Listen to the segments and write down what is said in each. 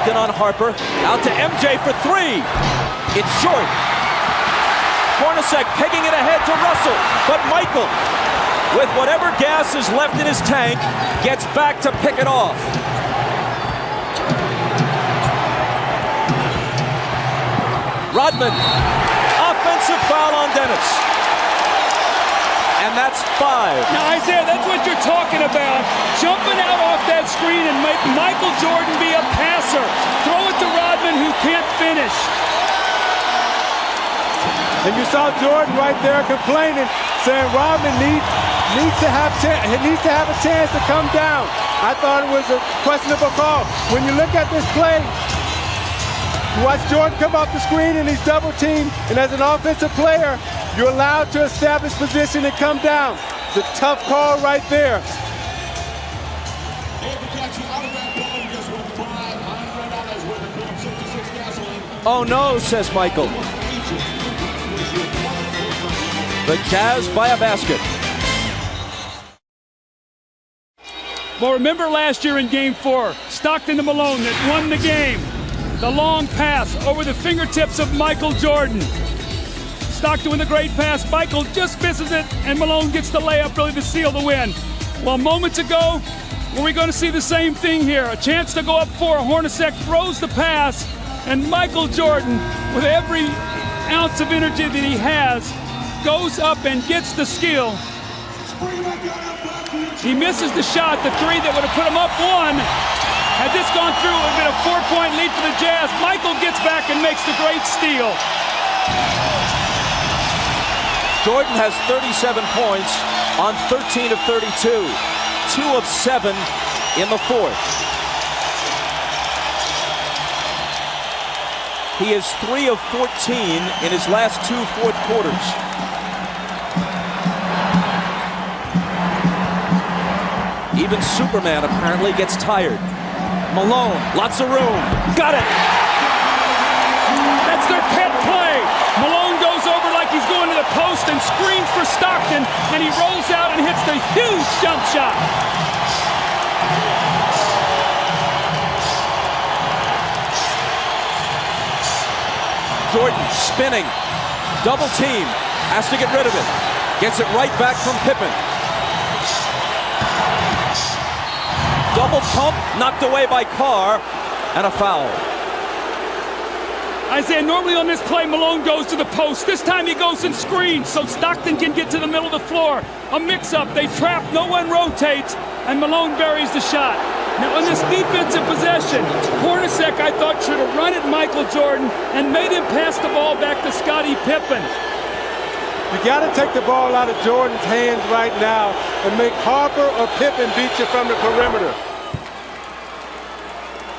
Stockton on Harper. Out to MJ for three. It's short. Hornacek pegging it ahead to Russell. But Michael, with whatever gas is left in his tank, gets back to pick it off. Rodman. Offensive foul on Dennis. And that's 5. Now, Isaiah, that's what you're talking about. Jumping out off that screen and make Michael Jordan be a passer. Throw it to Rodman, who can't finish. And you saw Jordan right there complaining, saying Rodman needs to have a chance to come down. I thought it was a questionable call. When you look at this play, you watch Jordan come off the screen and he's double teamed, and as an offensive player, you're allowed to establish position and come down. It's a tough call right there. Oh no, says Michael. The Jazz by a basket. Well, remember last year in Game 4, Stockton to Malone that won the game. The long pass over the fingertips of Michael Jordan. Stockton with a great pass. Michael just misses it, and Malone gets the layup really to seal the win. Well, moments ago, were we going to see the same thing here? A chance to go up 4. Hornacek throws the pass, and Michael Jordan, with every ounce of energy that he has, goes up and gets the steal. He misses the shot, the 3 that would have put him up 1. Had this gone through, it would have been a 4-point lead for the Jazz. Michael gets back and makes the great steal. Jordan has 37 points on 13 of 32. 2 of 7 in the 4th. He is 3 of 14 in his last 2 fourth quarters. Even Superman apparently gets tired. Malone, lots of room. Got it! That's their pet play. Malone goes over like he's going to the post and screams for Stockton, and he rolls out and hits the huge jump shot. Jordan spinning. Double team. Has to get rid of it. Gets it right back from Pippen. Double pump, knocked away by Carr, and a foul. Isaiah, normally on this play, Malone goes to the post. This time he goes and screens so Stockton can get to the middle of the floor. A mix-up, they trap, no one rotates, and Malone buries the shot. Now on this defensive possession, Hornacek, I thought, should have run at Michael Jordan and made him pass the ball back to Scottie Pippen. You got to take the ball out of Jordan's hands right now and make Harper or Pippen beat you from the perimeter.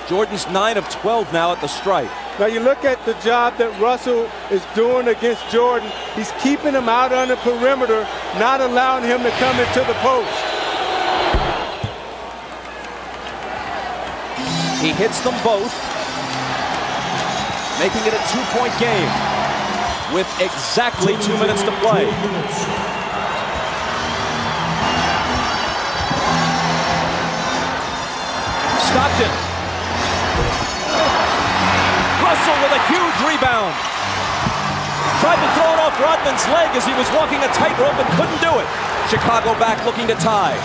Jordan's 9 of 12 now at the stripe. Now you look at the job that Russell is doing against Jordan. He's keeping him out on the perimeter, not allowing him to come into the post. He hits them both, making it a 2-point game with exactly 2 minutes to play. Stockton. Russell with a huge rebound. Tried to throw it off Rodman's leg as he was walking a tightrope and couldn't do it. Chicago back looking to tie.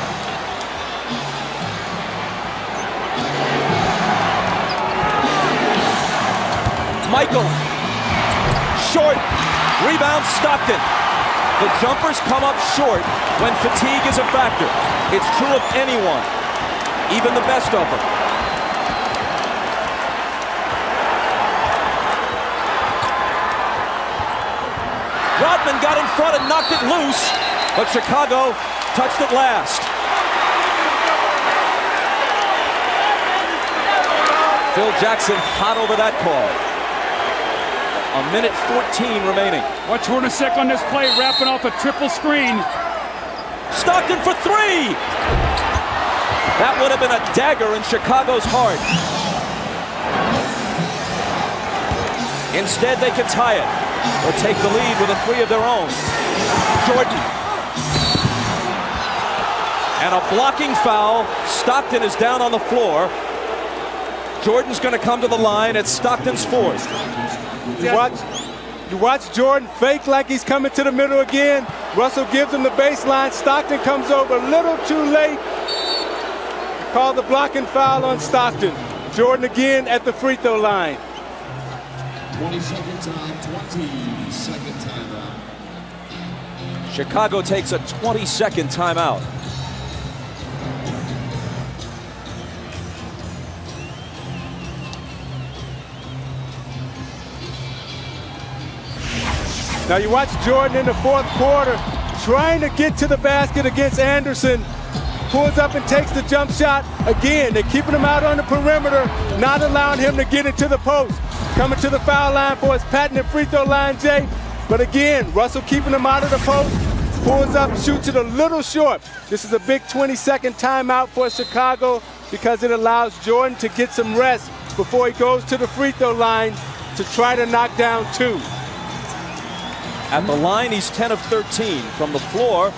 Michael. Short. Rebound Stockton. The jumpers come up short when fatigue is a factor. It's true of anyone, even the best of them. Rodman got in front and knocked it loose, but Chicago touched it last. Phil Jackson hot over that call. A minute 14 remaining. Watch Hornacek on this play, wrapping off a triple screen. Stockton for 3! That would have been a dagger in Chicago's heart. Instead, they could tie it or take the lead with a 3 of their own. Jordan. And a blocking foul. Stockton is down on the floor. Jordan's going to come to the line at Stockton's 4th. You watch Jordan fake like he's coming to the middle again. Russell gives him the baseline. Stockton comes over a little too late. Call the blocking foul on Stockton. Jordan again at the free throw line. 20-second time, 20-second timeout. Chicago takes a 20-second timeout. Now you watch Jordan in the fourth quarter trying to get to the basket against Anderson. Pulls up and takes the jump shot. Again, they're keeping him out on the perimeter, not allowing him to get into the post. Coming to the foul line for his patented free throw line, Jay. But again, Russell keeping him out of the post. Pulls up, shoots it a little short. This is a big 20-second timeout for Chicago because it allows Jordan to get some rest before he goes to the free throw line to try to knock down 2. At the line, he's 10 of 13. From the floor,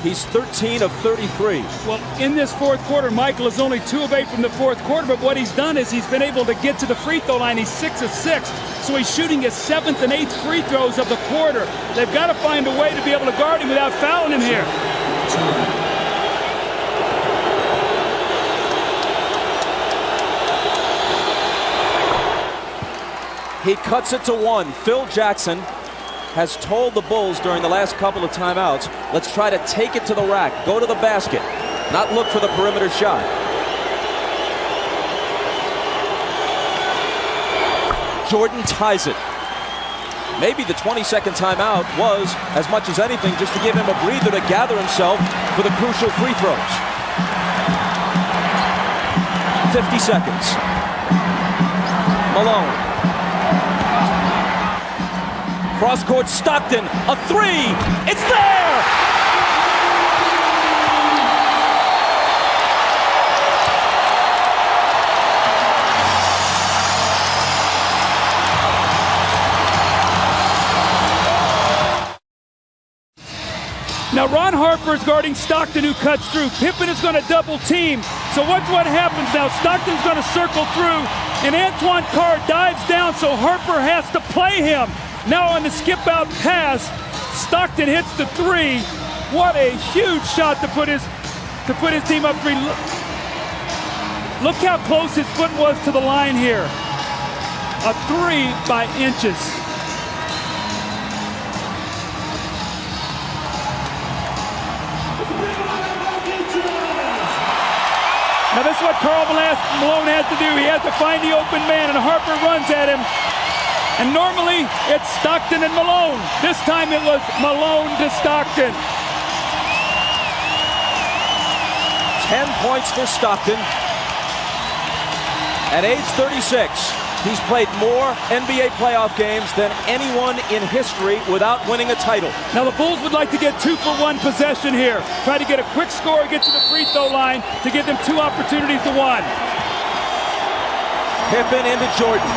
he's 13 of 33. Well, in this fourth quarter, Michael is only 2 of 8 from the fourth quarter, but what he's done is he's been able to get to the free throw line. He's 6 of 6, so he's shooting his 7th and 8th free throws of the quarter. They've got to find a way to be able to guard him without fouling him here. He cuts it to 1. Phil Jackson has told the Bulls during the last couple of timeouts, let's try to take it to the rack, go to the basket, not look for the perimeter shot. Jordan ties it. Maybe the 20-second timeout was, as much as anything, just to give him a breather to gather himself for the crucial free throws. 50 seconds. Malone. Cross-court Stockton, a 3, it's there! Now Ron Harper's guarding Stockton, who cuts through. Pippen is going to double team. So what happens now? Stockton's going to circle through, and Antoine Carr dives down, so Harper has to play him. Now on the skip-out pass, Stockton hits the 3. What a huge shot to put his team up 3. Look how close his foot was to the line here. A 3 by inches. Now this is what Karl Malone has to do. He has to find the open man, and Harper runs at him. And normally, it's Stockton and Malone. This time it was Malone to Stockton. 10 points for Stockton. At age 36, he's played more NBA playoff games than anyone in history without winning a title. Now the Bulls would like to get 2-for-1 possession here. Try to get a quick score, get to the free throw line to give them 2 opportunities to 1. Pippen into Jordan.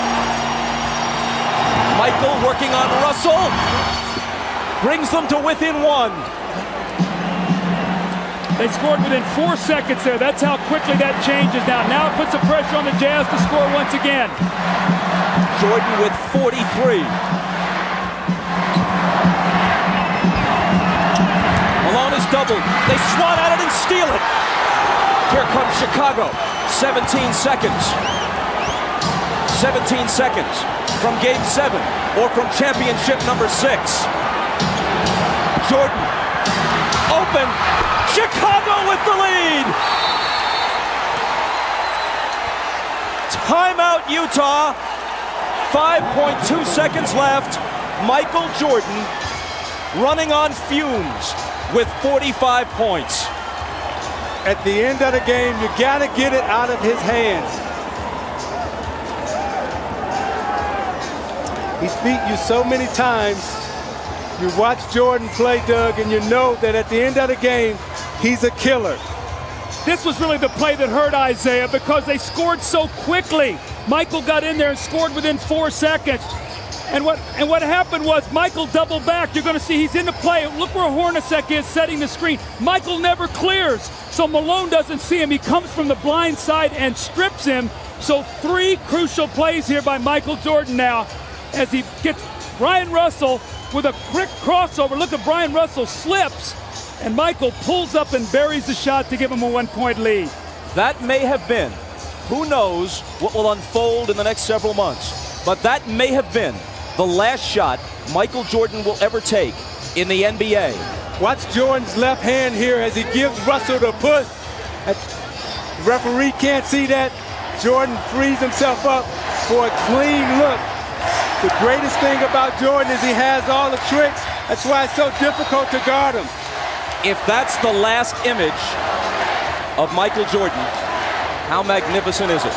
Michael working on Russell, brings them to within 1. They scored within 4 seconds there. That's how quickly that changes now. Now it puts the pressure on the Jazz to score once again. Jordan with 43. Malone is doubled. They swat at it and steal it. Here comes Chicago. 17 seconds. 17 seconds from Game 7 or from championship number 6. Jordan, open, Chicago with the lead. Timeout Utah, 5.2 seconds left. Michael Jordan running on fumes with 45 points. At the end of the game, you gotta get it out of his hands. He's beat you so many times. You watch Jordan play, Doug, and you know that at the end of the game, he's a killer. This was really the play that hurt Isaiah because they scored so quickly. Michael got in there and scored within 4 seconds. And what happened was Michael doubled back. You're going to see he's in the play. Look where Hornacek is setting the screen. Michael never clears, so Malone doesn't see him. He comes from the blind side and strips him. So 3 crucial plays here by Michael Jordan now as he gets Brian Russell with a quick crossover. Look at Brian Russell slips, and Michael pulls up and buries the shot to give him a 1-point lead. That may have been, who knows what will unfold in the next several months, but that may have been the last shot Michael Jordan will ever take in the NBA. Watch Jordan's left hand here as he gives Russell the push. The referee can't see that. Jordan frees himself up for a clean look. The greatest thing about Jordan is he has all the tricks. That's why it's so difficult to guard him. If that's the last image of Michael Jordan, how magnificent is it?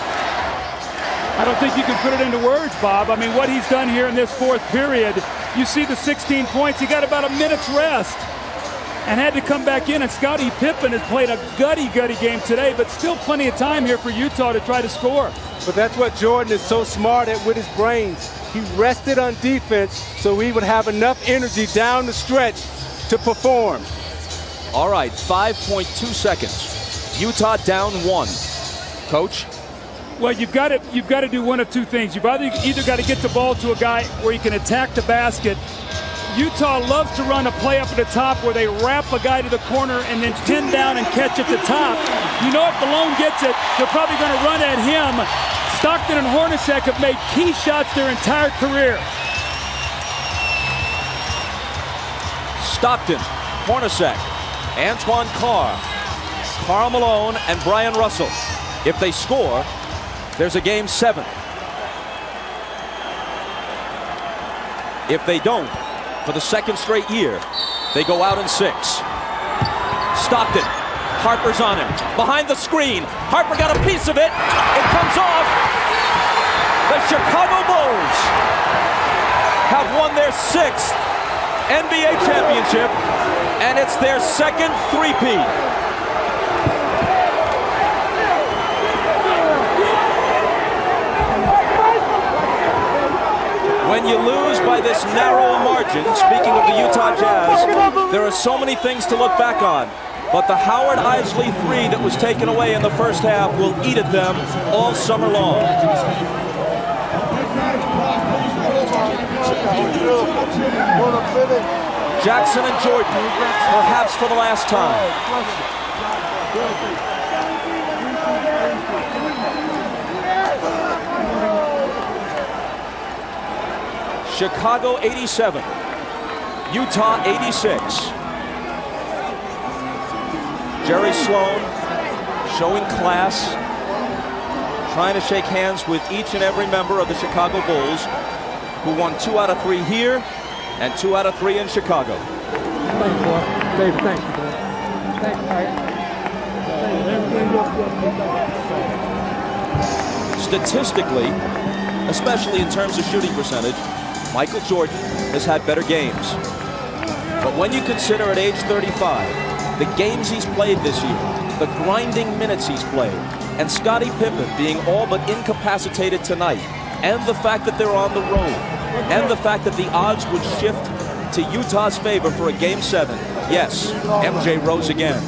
I don't think you can put it into words, Bob. I mean, what he's done here in this 4th period, you see the 16 points. He got about a minute's rest and had to come back in. And Scottie Pippen has played a gutty game today, but still plenty of time here for Utah to try to score. But that's what Jordan is so smart at with his brains. He rested on defense so he would have enough energy down the stretch to perform. All right, 5.2 seconds. Utah down 1. Coach? Well, you've got to do one of 2 things. You've either got to get the ball to a guy where he can attack the basket. Utah loves to run a play up at the top where they wrap a guy to the corner and then pin down and catch at the top. You know if Malone gets it, they're probably going to run at him. Stockton and Hornacek have made key shots their entire career. Stockton, Hornacek, Antoine Carr, Karl Malone, and Brian Russell. If they score, there's a game 7. If they don't, for the 2nd straight year, they go out in 6. Stockton, Harper's on him. Behind the screen, Harper got a piece of it. It comes off. The Chicago Bulls have won their 6th NBA championship, and it's their 2nd three-peat. When you lose by this narrow margin, speaking of the Utah Jazz, there are so many things to look back on. But the Howard Isley 3 that was taken away in the first half will eat at them all summer long. Jackson and Jordan, perhaps for the last time. Chicago 87, Utah 86. Jerry Sloan showing class, trying to shake hands with each and every member of the Chicago Bulls, who won 2 out of 3 here and 2 out of 3 in Chicago. Thanks, boy. Dave, thanks, boy. Thanks, Statistically, especially in terms of shooting percentage, Michael Jordan has had better games. But when you consider at age 35, the games he's played this year, the grinding minutes he's played, and Scottie Pippen being all but incapacitated tonight, and the fact that they're on the road, and the fact that the odds would shift to Utah's favor for a Game 7, yes, MJ rose again.